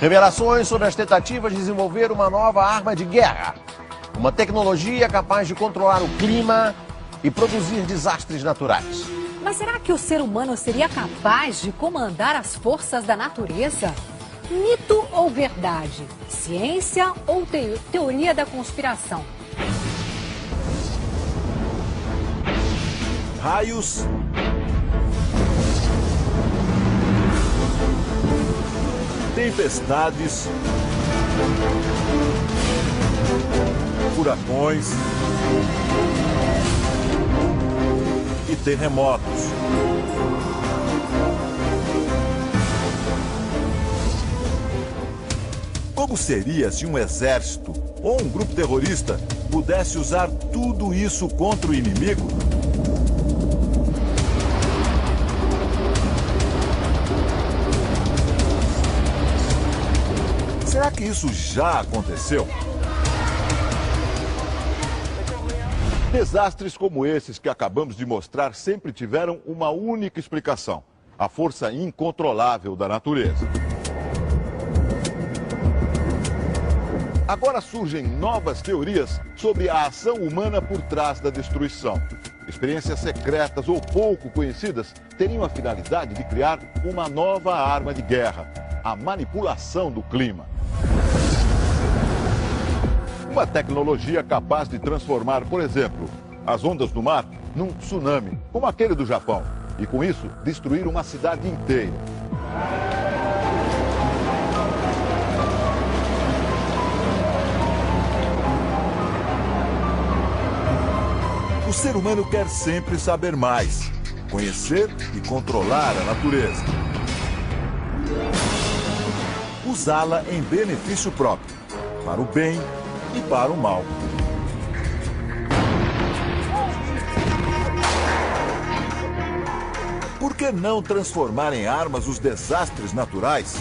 Revelações sobre as tentativas de desenvolver uma nova arma de guerra. Uma tecnologia capaz de controlar o clima e produzir desastres naturais. Mas será que o ser humano seria capaz de comandar as forças da natureza? Mito ou verdade? Ciência ou teoria da conspiração? Raios, tempestades, furacões e terremotos. Como seria se um exército ou um grupo terrorista pudesse usar tudo isso contra o inimigo? Será que isso já aconteceu? Desastres como esses que acabamos de mostrar sempre tiveram uma única explicação: a força incontrolável da natureza. Agora surgem novas teorias sobre a ação humana por trás da destruição. Experiências secretas ou pouco conhecidas teriam a finalidade de criar uma nova arma de guerra: a manipulação do clima. Uma tecnologia capaz de transformar, por exemplo, as ondas do mar num tsunami, como aquele do Japão, e com isso destruir uma cidade inteira. O ser humano quer sempre saber mais, conhecer e controlar a natureza. Usá-la em benefício próprio, para o bem e para o mal. Por que não transformar em armas os desastres naturais?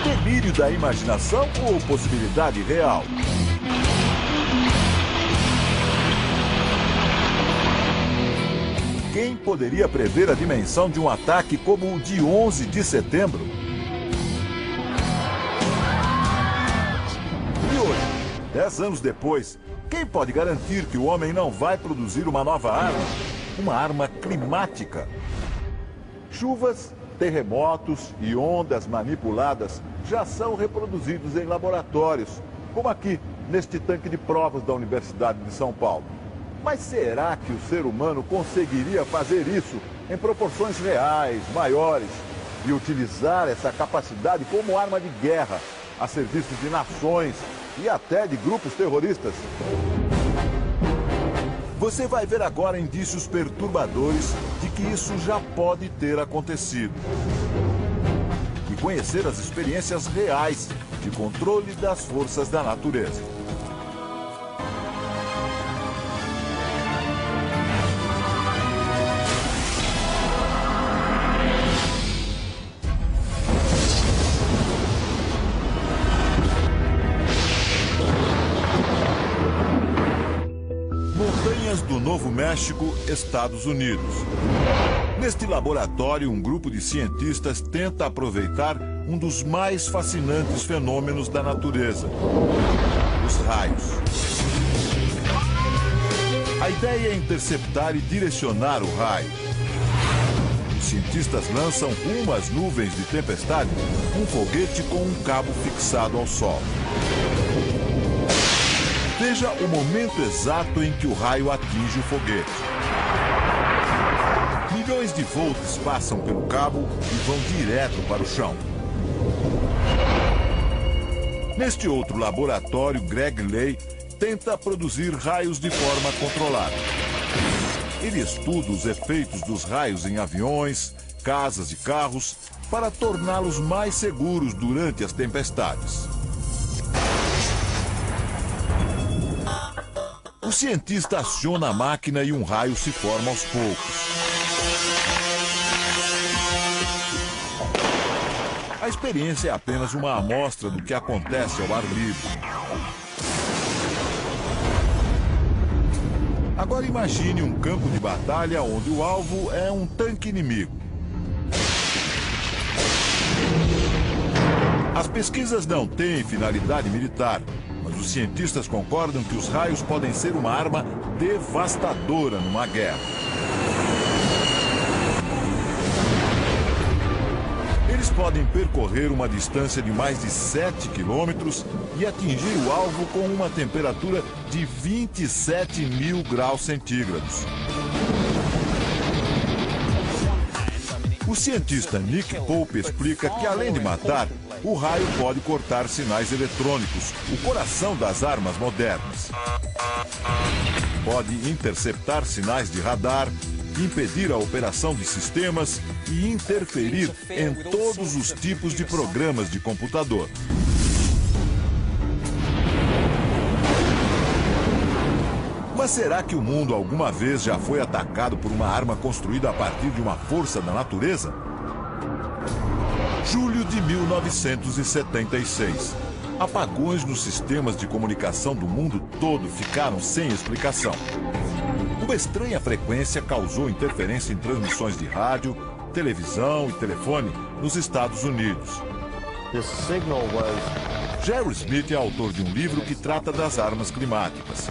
Delírio da imaginação ou possibilidade real? Quem poderia prever a dimensão de um ataque como o de 11 de setembro? E hoje, 10 anos depois, quem pode garantir que o homem não vai produzir uma nova arma? Uma arma climática? Chuvas, terremotos e ondas manipuladas já são reproduzidos em laboratórios, como aqui, neste tanque de provas da Universidade de São Paulo. Mas será que o ser humano conseguiria fazer isso em proporções reais, maiores, e utilizar essa capacidade como arma de guerra a serviço de nações e até de grupos terroristas? Você vai ver agora indícios perturbadores de que isso já pode ter acontecido. E conhecer as experiências reais de controle das forças da natureza. Do Novo México, Estados Unidos. Neste laboratório, um grupo de cientistas tenta aproveitar um dos mais fascinantes fenômenos da natureza: os raios. A ideia é interceptar e direcionar o raio. Os cientistas lançam rumo às nuvens de tempestade um foguete com um cabo fixado ao Sol. Veja o momento exato em que o raio atinge o foguete. Milhões de volts passam pelo cabo e vão direto para o chão. Neste outro laboratório, Greg Lay tenta produzir raios de forma controlada. Ele estuda os efeitos dos raios em aviões, casas e carros para torná-los mais seguros durante as tempestades. O cientista aciona a máquina e um raio se forma aos poucos. A experiência é apenas uma amostra do que acontece ao ar livre. Agora imagine um campo de batalha onde o alvo é um tanque inimigo. As pesquisas não têm finalidade militar, mas os cientistas concordam que os raios podem ser uma arma devastadora numa guerra. Eles podem percorrer uma distância de mais de 7 quilômetros e atingir o alvo com uma temperatura de 27.000 graus centígrados. O cientista Nick Pope explica que, além de matar, o raio pode cortar sinais eletrônicos, o coração das armas modernas. Pode interceptar sinais de radar, impedir a operação de sistemas e interferir em todos os tipos de programas de computador. Mas será que o mundo alguma vez já foi atacado por uma arma construída a partir de uma força da natureza? Julho de 1976. Apagões nos sistemas de comunicação do mundo todo ficaram sem explicação. Uma estranha frequência causou interferência em transmissões de rádio, televisão e telefone nos Estados Unidos. Jerry Smith é autor de um livro que trata das armas climáticas.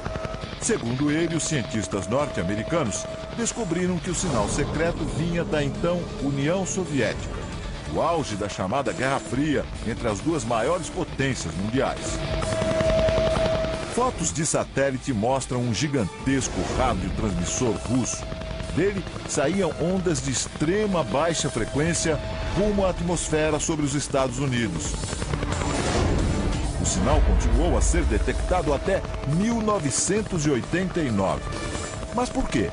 Segundo ele, os cientistas norte-americanos descobriram que o sinal secreto vinha da então União Soviética, o auge da chamada Guerra Fria entre as duas maiores potências mundiais. Fotos de satélite mostram um gigantesco radiotransmissor russo. Dele saíam ondas de extrema baixa frequência rumo à atmosfera sobre os Estados Unidos. O sinal continuou a ser detectado até 1989. Mas por quê?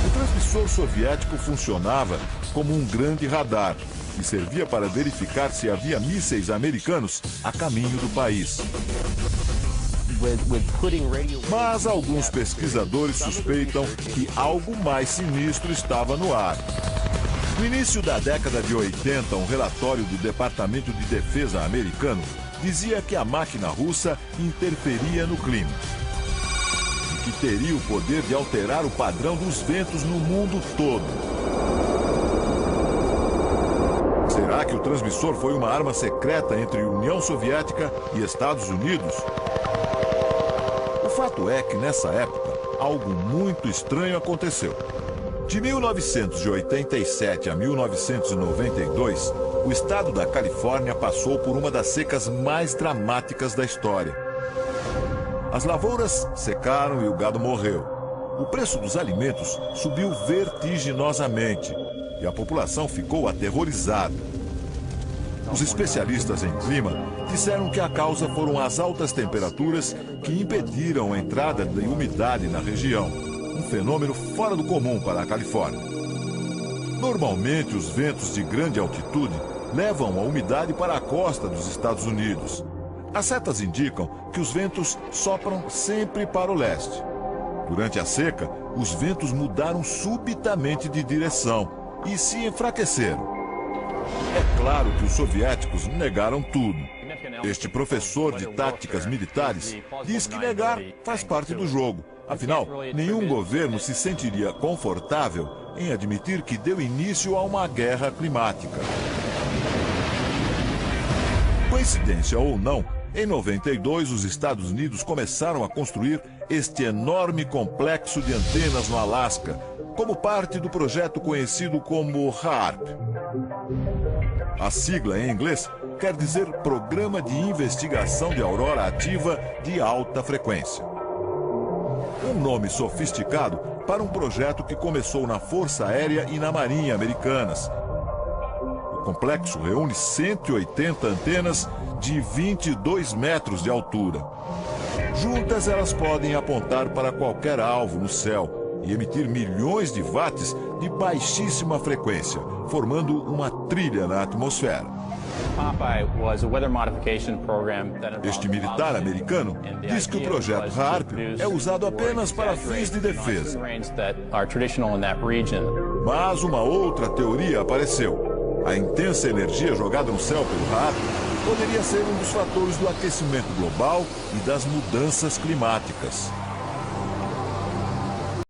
O transmissor soviético funcionava como um grande radar e servia para verificar se havia mísseis americanos a caminho do país. Mas alguns pesquisadores suspeitam que algo mais sinistro estava no ar. No início da década de 80, um relatório do Departamento de Defesa americano dizia que a máquina russa interferia no clima e que teria o poder de alterar o padrão dos ventos no mundo todo. Será que o transmissor foi uma arma secreta entre União Soviética e Estados Unidos? O fato é que, nessa época, algo muito estranho aconteceu. De 1987 a 1992, o estado da Califórnia passou por uma das secas mais dramáticas da história. As lavouras secaram e o gado morreu. O preço dos alimentos subiu vertiginosamente e a população ficou aterrorizada. Os especialistas em clima disseram que a causa foram as altas temperaturas que impediram a entrada de umidade na região. Um fenômeno fora do comum para a Califórnia. Normalmente, os ventos de grande altitude levam a umidade para a costa dos Estados Unidos. As setas indicam que os ventos sopram sempre para o leste. Durante a seca, os ventos mudaram subitamente de direção e se enfraqueceram. É claro que os soviéticos negaram tudo. Este professor de táticas militares diz que negar faz parte do jogo. Afinal, nenhum governo se sentiria confortável em admitir que deu início a uma guerra climática. Coincidência ou não, em 92 os Estados Unidos começaram a construir este enorme complexo de antenas no Alasca, como parte do projeto conhecido como HAARP. A sigla em inglês quer dizer Programa de Investigação de Aurora Ativa de Alta Frequência. Um nome sofisticado para um projeto que começou na Força Aérea e na Marinha Americanas. O complexo reúne 180 antenas de 22 metros de altura. Juntas, elas podem apontar para qualquer alvo no céu e emitir milhões de watts de baixíssima frequência, formando uma trilha na atmosfera. Este militar americano diz que o projeto HAARP é usado apenas para fins de defesa. Mas uma outra teoria apareceu. A intensa energia jogada no céu pelo HAARP poderia ser um dos fatores do aquecimento global e das mudanças climáticas.